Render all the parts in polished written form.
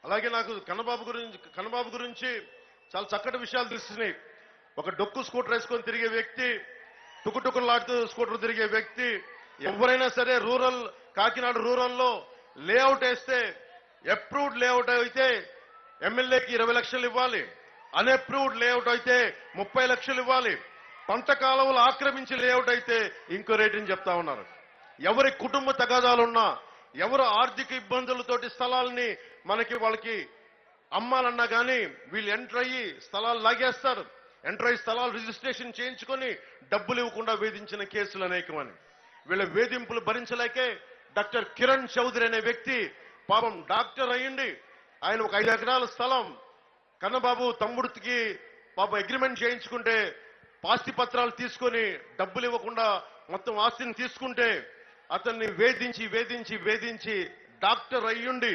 అలాగే నాకు కన్నబాబు గురించి చాలా చక్కటి విషయాలు తెలుస్తున్నాయి. ఒక డొక్కు స్కూటర్ వేసుకొని తిరిగే వ్యక్తి, టుకుటుకులాడుతూ స్కూటర్ తిరిగే వ్యక్తి. ఎవరైనా సరే కాకినాడ రూరల్లో లేఅవుట్ వేస్తే అప్రూవ్డ్ లేఅవుట్ అయితే ఎమ్మెల్యేకి 20 లక్షలు ఇవ్వాలి, అన్అప్రూవ్డ్ లేఅవుట్ అయితే 30 లక్షలు ఇవ్వాలి, పంట కాలువలు ఆక్రమించి లేఅవుట్ అయితే ఇంకో రేటుని చెప్తా ఉన్నారు. ఎవరి కుటుంబ తగాదాలున్నా, ఎవరు ఆర్థిక ఇబ్బందులతోటి స్థలాల్ని వాళ్ళకి అమ్మాలన్నా కానీ వీళ్ళు ఎంటర్ అయ్యి స్థలాలు లాగేస్తారు. ఎంటర్ అయ్యి స్థలాలు రిజిస్ట్రేషన్ చేయించుకొని డబ్బులు ఇవ్వకుండా వేధించిన కేసులు అనేకమని. వీళ్ళ వేధింపులు భరించలేకే డాక్టర్ కిరణ్ చౌదరి అనే వ్యక్తి పాపం డాక్టర్ అయ్యింది. ఆయన ఒక 5 ఎకరాల స్థలం కన్నబాబు తమ్ముడికి పాపం అగ్రిమెంట్ చేయించుకుంటే ఆస్తి పత్రాలు తీసుకొని డబ్బులు ఇవ్వకుండా మొత్తం ఆస్తిని తీసుకుంటే అతన్ని వేధించి డాక్టర్ అయ్యుండి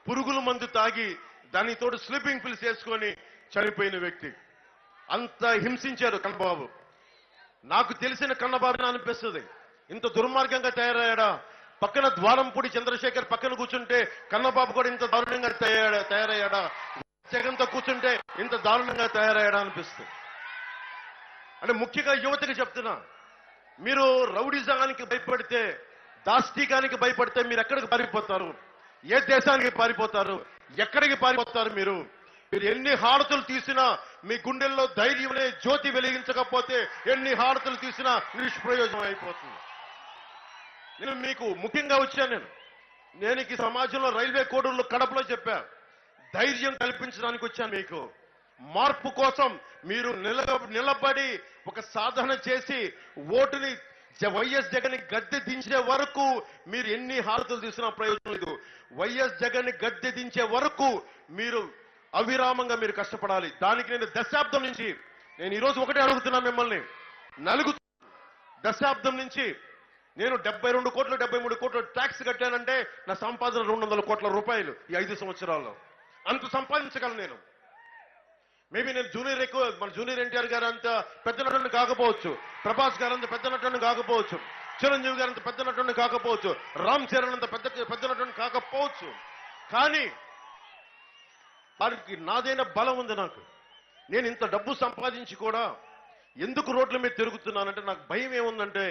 పురుగుల మందు తాగి దానితోటి స్లీపింగ్ పిల్స్ వేసుకొని చనిపోయిన వ్యక్తి. అంత హింసించారు కన్నబాబు. నాకు తెలిసిన కన్నబాబుని అనిపిస్తుంది, ఇంత దుర్మార్గంగా తయారయ్యాడా? పక్కన ద్వారంపూడి చంద్రశేఖర్ పక్కన కూర్చుంటే కన్నబాబు కూడా ఇంత దారుణంగా తయారయ్యాడా? జగన్తో కూర్చుంటే ఇంత దారుణంగా తయారయ్యాడా అనిపిస్తుంది. అంటే ముఖ్యంగా యువతకి చెప్తున్నా, మీరు రౌడిజానికి భయపడితే, దాష్టీకానికి భయపడితే మీరు ఎక్కడికి పారిపోతారు? ఏ దేశానికి పారిపోతారు? ఎక్కడికి పారిపోతారు? మీరు ఎన్ని హారతులు తీసినా మీ గుండెల్లో ధైర్యమే జ్యోతి వెలిగించకపోతే ఎన్ని హారతులు తీసినా నిష్ప్రయోజనం అయిపోతుంది. నేను మీకు ముఖ్యంగా వచ్చాను. నేను ఈ సమాజంలో రైల్వే కోడూరులో కడపలో చెప్పా, ధైర్యం కల్పించడానికి వచ్చాను. మీకు మార్పు కోసం మీరు నిలబడి ఒక సాధన చేసి ఓటుని వైఎస్ జగన్ గద్దె దించే వరకు మీరు ఎన్ని హారతులు తీసినా ప్రయోజనం లేదు. వైఎస్ జగన్ గద్దె దించే వరకు మీరు అవిరామంగా మీరు కష్టపడాలి. దానికి నేను దశాబ్దం నుంచి నేను ఈరోజు ఒకటే అడుగుతున్నా మిమ్మల్ని, దశాబ్దం నుంచి నేను 72 కోట్లు 73 కోట్లు ట్యాక్స్ కట్టానంటే నా సంపాదన 200 కోట్ల రూపాయలు ఈ 5 సంవత్సరాల్లో. అంత సంపాదించగలను నేను. మేబీ నేను మన జూనియర్ ఎన్టీఆర్ గారు అంత పెద్ద నటుడిని కాకపోవచ్చు, ప్రభాస్ గారు అంత పెద్ద నటుడిని కాకపోవచ్చు, చిరంజీవి గారు అంత పెద్ద నటుడిని కాకపోవచ్చు, రామ్ చరణ్ అంత పెద్ద నటుడిని కాకపోవచ్చు, కానీ వారికి నాదైన బలం ఉంది. నేను ఇంత డబ్బు సంపాదించి కూడా ఎందుకు రోడ్ల మీద తిరుగుతున్నానంటే నాకు భయం ఏముందంటే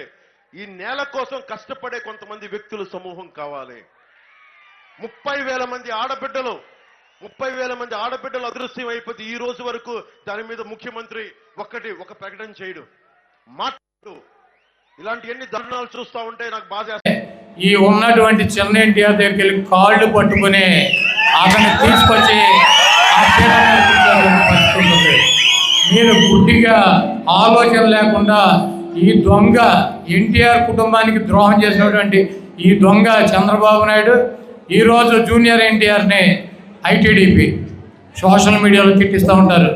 ఈ నేల కోసం కష్టపడే కొంతమంది వ్యక్తుల సమూహం కావాలి. 30,000 మంది ఆడబిడ్డలు అదృశ్యం అయిపోతే ఈ రోజు వరకు దాని మీద ముఖ్యమంత్రి ఒక ప్రకటన చేయడు, మాట్లాడు. ఇలాంటి ఎన్ని దారుణాలు చూస్తా ఉంటే నాకు బాధ. ఈ ఉన్నటువంటి చిన్న ఎన్టీఆర్ దగ్గరికి వెళ్ళి కాళ్ళు పట్టుకుని అతన్ని తీసుకొచ్చి మీరు గుడ్డిగా ఆలోచన లేకుండా ఈ దొంగ ఎన్టీఆర్ కుటుంబానికి ద్రోహం చేసినటువంటి ఈ దొంగ చంద్రబాబు నాయుడు ఈరోజు జూనియర్ ఎన్టీఆర్ని ఐటీడీపీ సోషల్ మీడియాలో తిట్టిస్తూ ఉంటారు.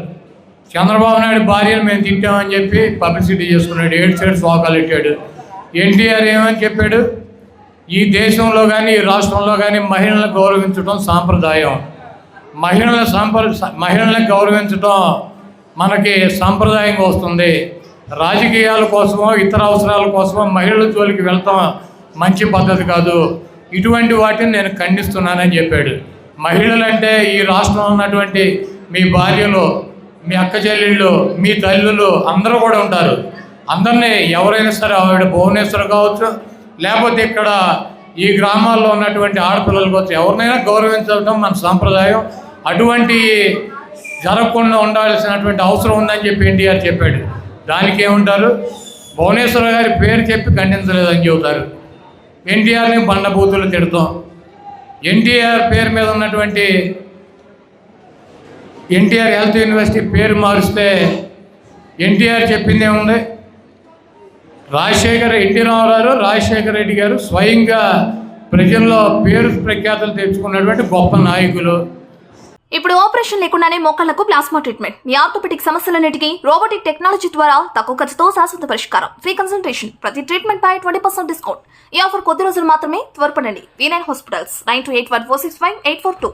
చంద్రబాబు నాయుడు భార్యను మేము తిట్టామని చెప్పి పబ్లిసిటీ చేసుకున్నాడు, 7 సైడ్ శోకాలు పెట్టాడు. ఎన్టీఆర్ ఏమని చెప్పాడు? ఈ దేశంలో కానీ ఈ రాష్ట్రంలో కానీ మహిళలను గౌరవించడం సాంప్రదాయం, మహిళలను గౌరవించడం మనకి సాంప్రదాయంగా వస్తుంది. రాజకీయాల కోసమో ఇతర అవసరాల కోసమో మహిళల జోలికి వెళ్తాం మంచి పద్ధతి కాదు. ఇటువంటి వాటిని నేను ఖండిస్తున్నానని చెప్పాడు. మహిళలంటే ఈ రాష్ట్రంలో ఉన్నటువంటి మీ భార్యలు, మీ అక్క చెల్లెళ్ళు, మీ తల్లులు అందరూ కూడా ఉంటారు. అందరినీ ఎవరైనా సరే, ఆవిడ భువనేశ్వర్ కావచ్చు, లేకపోతే ఇక్కడ ఈ గ్రామాల్లో ఉన్నటువంటి ఆడపిల్లల కావచ్చు, ఎవరినైనా గౌరవించడం మన సాంప్రదాయం. అటువంటి జరగకుండా ఉండాల్సినటువంటి అవసరం ఉందని చెప్పి ఎన్టీఆర్ చెప్పాడు. దానికి ఏముంటారు? భువనేశ్వర గారి పేరు చెప్పి ఖండించలేదని చెబుతారు. ఎన్టీఆర్ని బండబూతులు తిడతాం. ఎన్టీఆర్ పేరు మీద ఉన్నటువంటి ఎన్టీఆర్ హెల్త్ యూనివర్సిటీ పేరు మారుస్తే ఎన్టీఆర్ చెప్పింది ఏముంది? ఎన్టీ రామారావు, రాజశేఖర రెడ్డి గారు స్వయంగా ప్రజల్లో పేరు ప్రఖ్యాతులు తెచ్చుకున్నటువంటి గొప్ప నాయకులు. ఇప్పుడు ఆపరేషన్ లేకుండానే మోకాళ్లకు ప్లాస్మా ట్రీట్మెంట్. మీ ఆర్థోపెటిక్ సమస్యలన్నిటికీ రోబోటిక్ టెక్నాలజీ ద్వారా తక్కువ ఖర్చుతో శాశ్వత పరిష్కారం. ఫ్రీ కన్సల్టేషన్, ప్రతి ట్రీట్మెంట్ పై 20% డిస్కౌంట్. ఈ ఆఫర్ కొద్ది రోజులు మాత్రమే. త్వరపడండి. V9 hospitals 9281465842.